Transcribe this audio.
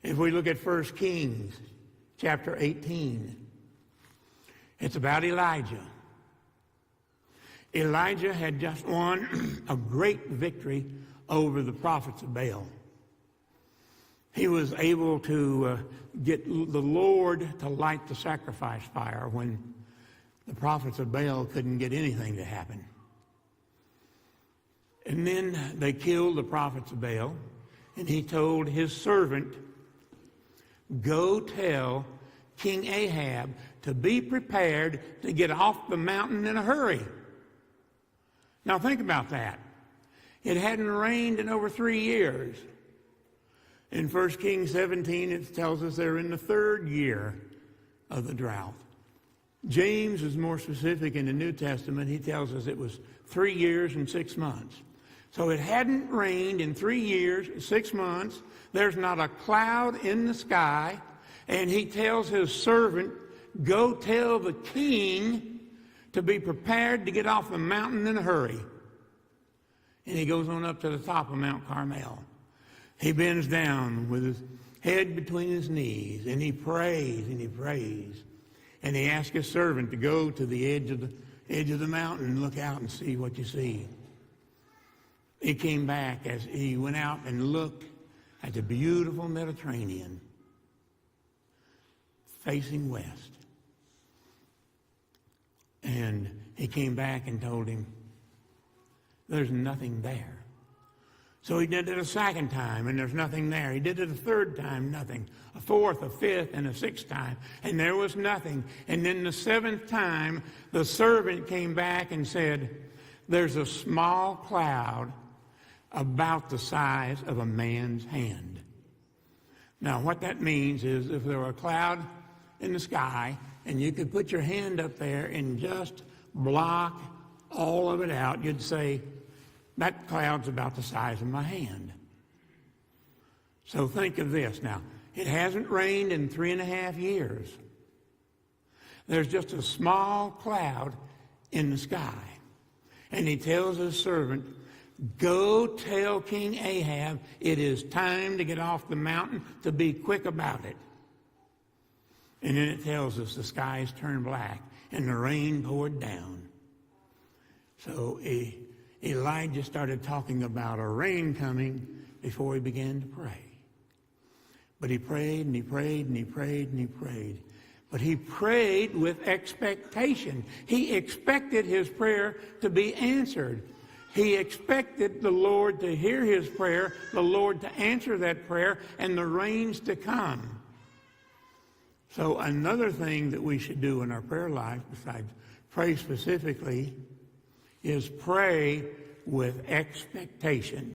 If we look at 1 Kings chapter 18, it's about Elijah. Elijah had just won a great victory over the prophets of Baal. He was able to get the Lord to light the sacrifice fire when the prophets of Baal couldn't get anything to happen. And then they killed the prophets of Baal, and he told his servant, go tell King Ahab to be prepared to get off the mountain in a hurry. Now think about that. It hadn't rained in over 3 years. In 1 Kings 17, it tells us they're in the 3rd year of the drought. James is more specific in the New Testament. He tells us it was 3 years and 6 months. So it hadn't rained in 3 years, 6 months. There's not a cloud in the sky. And he tells his servant, go tell the king to be prepared to get off the mountain in a hurry. And he goes on up to the top of Mount Carmel. He bends down with his head between his knees, and he prays and he prays. And he asks his servant to go to the edge of the mountain and look out and see what you see. He came back as he went out and looked at the beautiful Mediterranean facing west. And he came back and told him, there's nothing there. So he did it a second time, and there's nothing there. He did it a third time, nothing. A fourth, a fifth, and a sixth time, and there was nothing. And then the 7th time, the servant came back and said, there's a small cloud about the size of a man's hand. Now, what that means is if there were a cloud in the sky, and you could put your hand up there and just block all of it out, you'd say, that cloud's about the size of my hand. So think of this now. It hasn't rained in 3.5 years. There's just a small cloud in the sky. And he tells his servant, go tell King Ahab it is time to get off the mountain, to be quick about it. And then it tells us the skies turned black and the rain poured down. So Elijah started talking about a rain coming before he began to pray. But he prayed and he prayed and he prayed and he prayed. But he prayed with expectation. He expected his prayer to be answered. He expected the Lord to hear his prayer, the Lord to answer that prayer, and the rains to come. So another thing that we should do in our prayer life, besides pray specifically, is pray with expectation.